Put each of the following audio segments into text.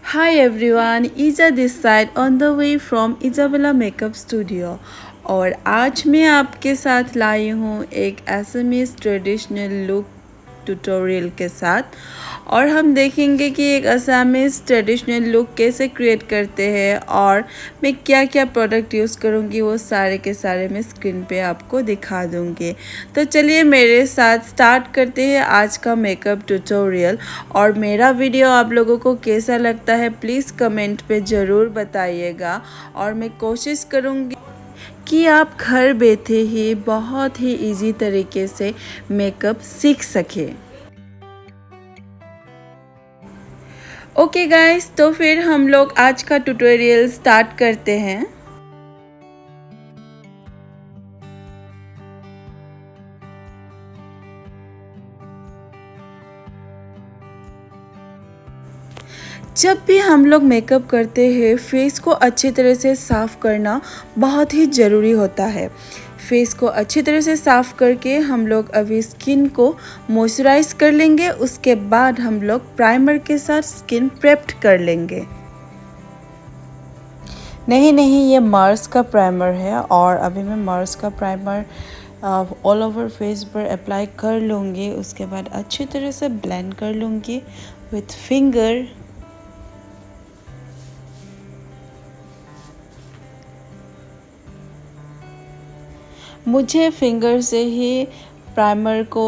Hi everyone, Ija this side on the way from Isabella Makeup Studio। और आज मैं आपके साथ लाई हूँ एक एसएमएस ट्रेडिशनल लुक ट्यूटोरियल के साथ। और हम देखेंगे कि एक असमीज़ ट्रेडिशनल लुक कैसे क्रिएट करते हैं और मैं क्या क्या प्रोडक्ट यूज़ करूँगी वो सारे के सारे मैं स्क्रीन पे आपको दिखा दूँगी। तो चलिए मेरे साथ स्टार्ट करते हैं आज का मेकअप ट्यूटोरियल। और मेरा वीडियो आप लोगों को कैसा लगता है प्लीज़ कमेंट पे ज़रूर बताइएगा। और मैं कोशिश करूँगी कि आप घर बैठे ही बहुत ही इजी तरीके से मेकअप सीख सकें। ओके गाइस, तो फिर हम लोग आज का ट्यूटोरियल स्टार्ट करते हैं। जब भी हम लोग मेकअप करते हैं फेस को अच्छी तरह से साफ़ करना बहुत ही ज़रूरी होता है। फेस को अच्छी तरह से साफ़ करके हम लोग अभी स्किन को मॉइस्चराइज कर लेंगे। उसके बाद हम लोग प्राइमर के साथ स्किन प्रेप्ड कर लेंगे। नहीं, ये मार्स का प्राइमर है और अभी मैं मार्स का प्राइमर ऑल ओवर फेस पर अप्लाई कर लूँगी। उसके बाद अच्छी तरह से ब्लेंड कर लूँगी विथ फिंगर। मुझे फिंगर से ही प्राइमर को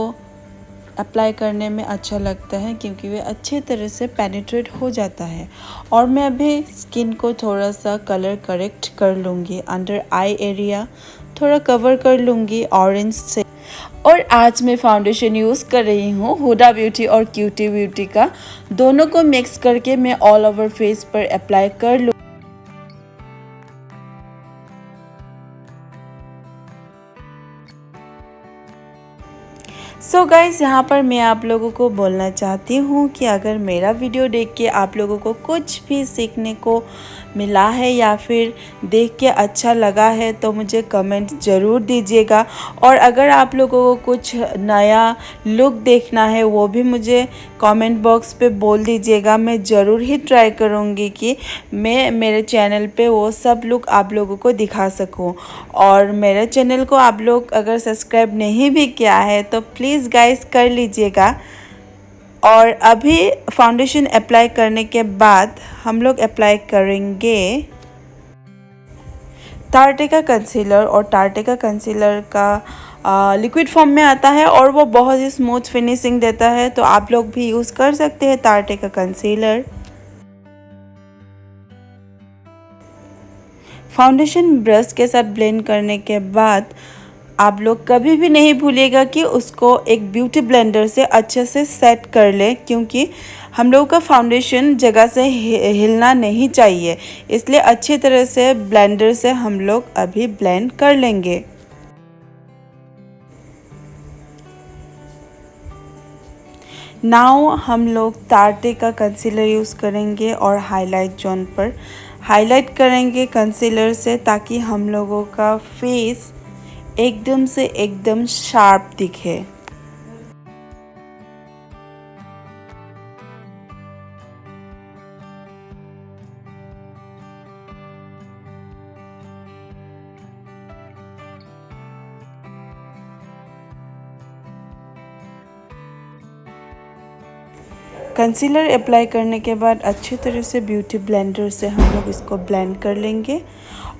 अप्लाई करने में अच्छा लगता है क्योंकि वे अच्छे तरह से पेनिट्रेट हो जाता है। और मैं अभी स्किन को थोड़ा सा कलर करेक्ट कर लूँगी। अंडर आई एरिया थोड़ा कवर कर लूँगी ऑरेंज से। और आज मैं फाउंडेशन यूज़ कर रही हूँ हुडा ब्यूटी और क्यूटी ब्यूटी का। दोनों को मिक्स करके मैं ऑल ओवर फेस पर अप्लाई कर लूँ। सो गाइस, यहाँ पर मैं आप लोगों को बोलना चाहती हूँ कि अगर मेरा वीडियो देख के आप लोगों को कुछ भी सीखने को मिला है या फिर देख के अच्छा लगा है तो मुझे कमेंट ज़रूर दीजिएगा। और अगर आप लोगों को कुछ नया लुक देखना है वो भी मुझे कमेंट बॉक्स पे बोल दीजिएगा। मैं ज़रूर ही ट्राई करूँगी कि मैं मेरे चैनल पे वो सब लुक आप लोगों को दिखा सकूँ। और मेरे चैनल को आप लोग अगर सब्सक्राइब नहीं भी किया है तो प्लीज़ गाइस कर लीजिएगा। और अभी फाउंडेशन अप्लाई करने के बाद हम लोग अप्लाई करेंगे टार्टे का कंसीलर। और टार्टे का कंसीलर का लिक्विड फॉर्म में आता है और वो बहुत ही स्मूथ फिनिशिंग देता है, तो आप लोग भी यूज़ कर सकते हैं टार्टे का कंसीलर। फाउंडेशन ब्रश के साथ ब्लेंड करने के बाद आप लोग कभी भी नहीं भूलिएगा कि उसको एक ब्यूटी ब्लेंडर से अच्छे से सेट कर लें, क्योंकि हम लोगों का फाउंडेशन जगह से हिलना नहीं चाहिए। इसलिए अच्छी तरह से ब्लेंडर से हम लोग अभी ब्लेंड कर लेंगे। नाउ हम लोग टार्टे का कंसीलर यूज़ करेंगे और हाईलाइट जोन पर हाईलाइट करेंगे कंसीलर से, ताकि हम लोगों का फेस एकदम से एकदम शार्प दिखे। कंसीलर अप्लाई करने के बाद अच्छी तरह से ब्यूटी ब्लेंडर से हम लोग इसको ब्लेंड कर लेंगे।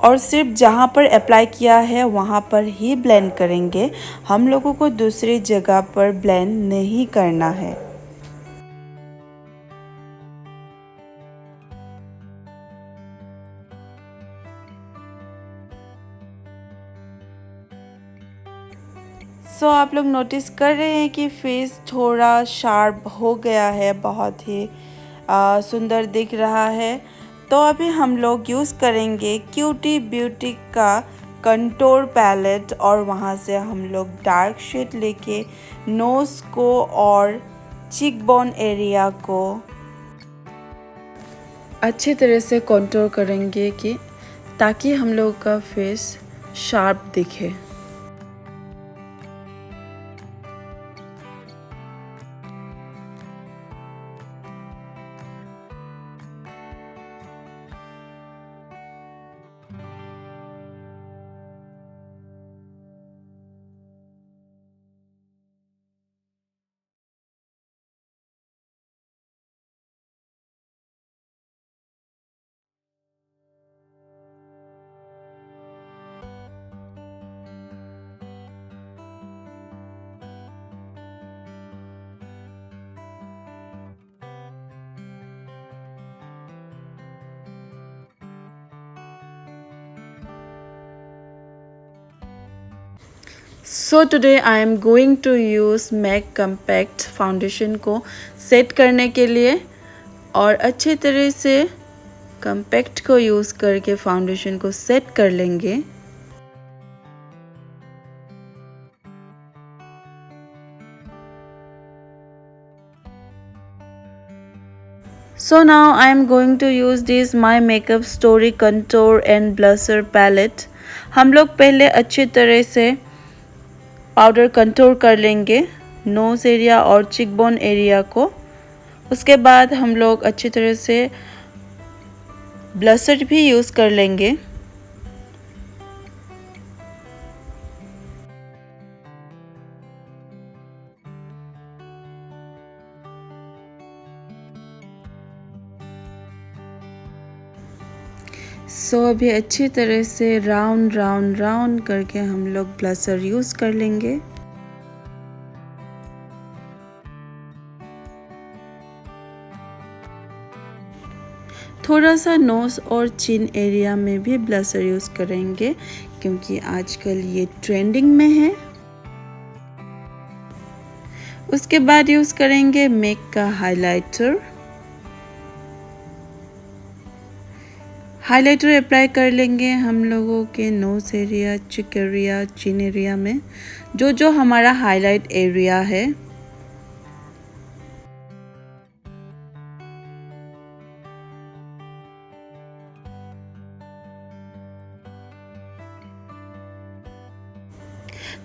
और सिर्फ जहाँ पर अप्लाई किया है वहाँ पर ही ब्लेंड करेंगे। हम लोगों को दूसरी जगह पर ब्लेंड नहीं करना है। आप लोग नोटिस कर रहे हैं कि फेस थोड़ा शार्प हो गया है, बहुत ही सुंदर दिख रहा है। तो अभी हम लोग यूज़ करेंगे क्यूटी ब्यूटी का कंटूर पैलेट और वहाँ से हम लोग डार्क शेड लेके नोज़ को और चीक बोन एरिया को अच्छी तरह से कंटूर करेंगे कि ताकि हम लोग का फेस शार्प दिखे। So today I am going to use Mac compact foundation को सेट करने के लिए, और अच्छे तरह से कम्पैक्ट को यूज़ करके फाउंडेशन को सेट कर लेंगे। So now I am going to use this My Makeup Story Contour and Blusher Palette। हम लोग पहले अच्छी तरह से पाउडर कंटूर कर लेंगे नोज़ एरिया और चिकबोन एरिया को। उसके बाद हम लोग अच्छी तरह से ब्लशर भी यूज़ कर लेंगे। अभी अच्छी तरह से राउंड राउंड राउंड करके हम लोग ब्लशर यूज़ कर लेंगे। थोड़ा सा नोज़ और चिन एरिया में भी ब्लशर यूज़ करेंगे क्योंकि आजकल ये ट्रेंडिंग में है। उसके बाद यूज़ करेंगे मेक का हाइलाइटर। हाइलाइटर अप्लाई कर लेंगे हम लोगों के नोज़ एरिया, चिक एरिया, चिन एरिया में जो हमारा हाईलाइट एरिया है।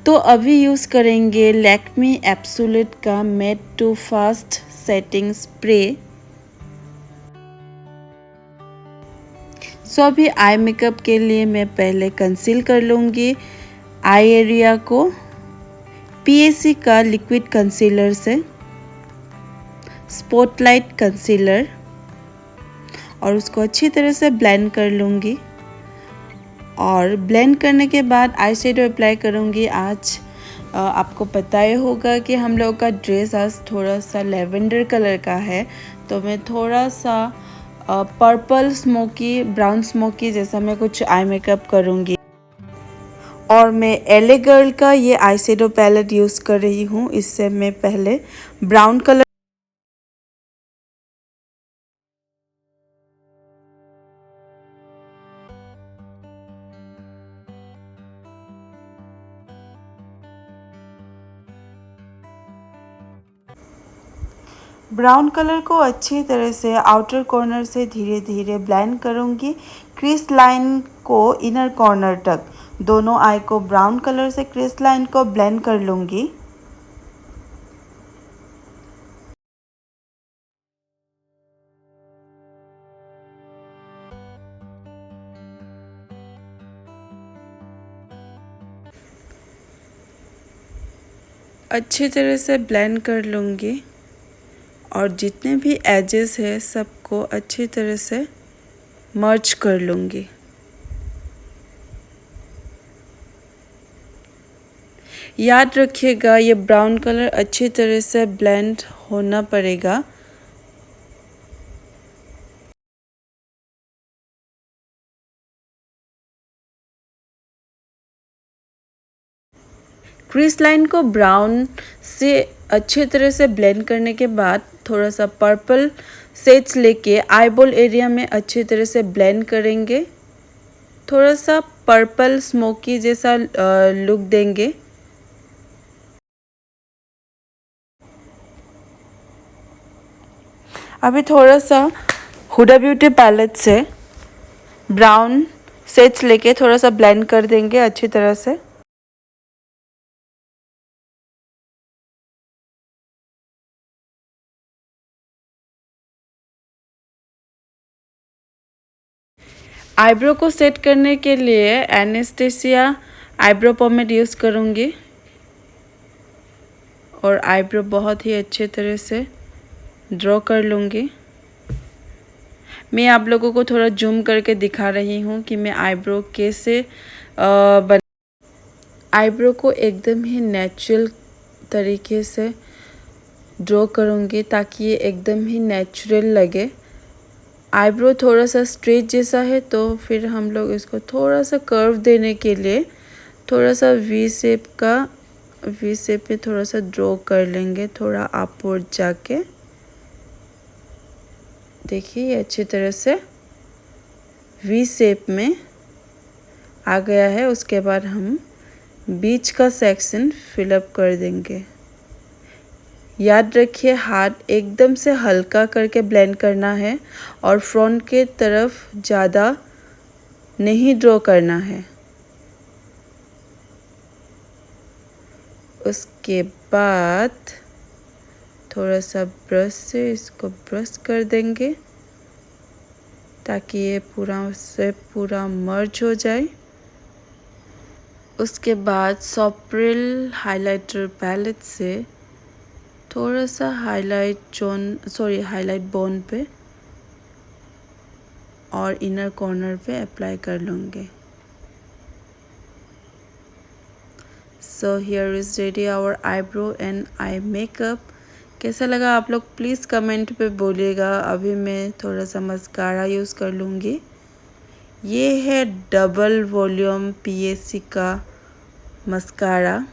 तो अभी यूज़ करेंगे लैक्मे एब्सोल्यूट का matte to fast setting spray. अभी आई मेकअप के लिए मैं पहले कंसील कर लूँगी आई एरिया को PAC का लिक्विड कंसीलर से, स्पॉटलाइट कंसीलर, और उसको अच्छी तरह से ब्लेंड कर लूँगी। और ब्लेंड करने के बाद आई शेडो अप्लाई करूँगी। आज आपको पता ही होगा कि हम लोग का ड्रेस आज थोड़ा सा लेवेंडर कलर का है, तो मैं थोड़ा सा पर्पल स्मोकी, ब्राउन स्मोकी जैसा मैं कुछ आई मेकअप करूँगी। और मैं LA गर्ल का ये आई शेडो पैलेट यूज़ कर रही हूँ। इससे मैं पहले ब्राउन कलर को अच्छी तरह से आउटर कॉर्नर से धीरे धीरे ब्लेंड करूँगी क्रीज लाइन को इनर कॉर्नर तक। दोनों आई को ब्राउन कलर से क्रीज लाइन को ब्लेंड कर लूँगी। अच्छी तरह से ब्लेंड कर लूँगी और जितने भी एजेस है सबको अच्छी तरह से मर्ज कर लूँगी। याद रखिएगा ये ब्राउन कलर अच्छी तरह से ब्लेंड होना पड़ेगा। क्रीज लाइन को ब्राउन से अच्छे तरह से ब्लेंड करने के बाद थोड़ा सा पर्पल शेड्स लेके आईबॉल एरिया में अच्छी तरह से ब्लेंड करेंगे। थोड़ा सा पर्पल स्मोकी जैसा लुक देंगे। अभी थोड़ा सा हुडा ब्यूटी पैलेट से ब्राउन शेड्स लेके थोड़ा सा ब्लेंड कर देंगे अच्छी तरह से। आईब्रो को सेट करने के लिए एनेस्थेसिया आईब्रो पोमेड यूज़ करूँगी और आईब्रो बहुत ही अच्छे तरह से ड्रॉ कर लूँगी। मैं आप लोगों को थोड़ा जूम करके दिखा रही हूँ कि मैं आईब्रो कैसे आईब्रो को एकदम ही नेचुरल तरीके से ड्रॉ करूँगी ताकि ये एकदम ही नेचुरल लगे। आईब्रो थोड़ा सा स्ट्रेट जैसा है तो फिर हम लोग इसको थोड़ा सा कर्व देने के लिए थोड़ा सा V शेप का वी शेप में थोड़ा सा ड्रॉ कर लेंगे, थोड़ा अपवर्ड जाके। देखिए ये अच्छी तरह से वी शेप में आ गया है। उसके बाद हम बीच का सेक्शन फिलअप कर देंगे। याद रखिए हाथ एकदम से हल्का करके ब्लेंड करना है और फ्रंट के तरफ ज़्यादा नहीं ड्रॉ करना है। उसके बाद थोड़ा सा ब्रश से इसको ब्रश कर देंगे ताकि ये पूरा मर्ज हो जाए। उसके बाद सॉफ्ट हाइलाइटर पैलेट से थोड़ा सा हाईलाइट बोन पे और इनर कॉर्नर पे अप्लाई कर लूँगी। So here is ready our eyebrow and eye makeup. कैसा लगा आप लोग प्लीज़ कमेंट पे बोलिएगा। अभी मैं थोड़ा सा मस्कारा यूज़ कर लूँगी। ये है डबल वॉल्यूम PSC का मस्कारा,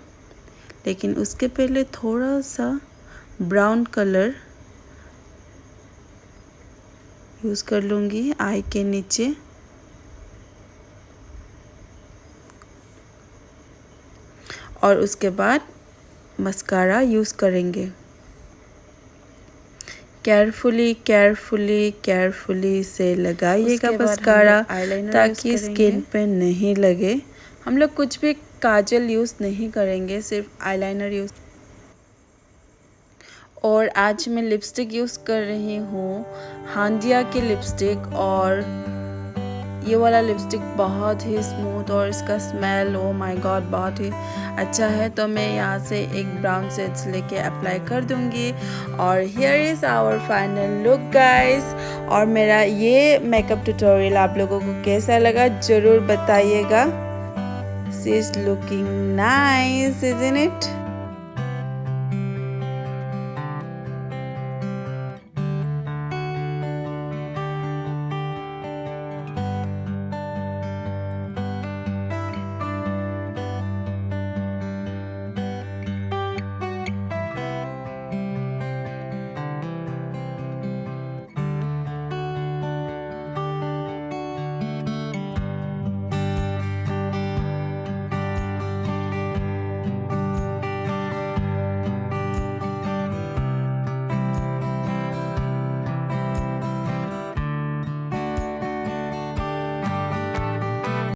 लेकिन उसके पहले थोड़ा सा ब्राउन कलर यूज़ कर लूँगी आई के नीचे। और उसके बाद मस्कारा यूज़ करेंगे। केयरफुली से लगाइएगा मस्कारा ताकि स्किन पे नहीं लगे। हम लोग कुछ भी काजल यूज़ नहीं करेंगे, सिर्फ आईलाइनर यूज़। और आज मैं लिपस्टिक यूज़ कर रही हूँ हांडिया की लिपस्टिक। और ये वाला लिपस्टिक बहुत ही स्मूथ और इसका स्मेल ओ माय गॉड बहुत ही अच्छा है। तो मैं यहाँ से एक ब्राउन शेड्स लेके अप्लाई कर दूँगी। और here is our final look guys. और मेरा ये मेकअप ट्यूटोरियल आप लोगों को कैसा लगा ज़रूर बताइएगा। She is looking nice isn't it.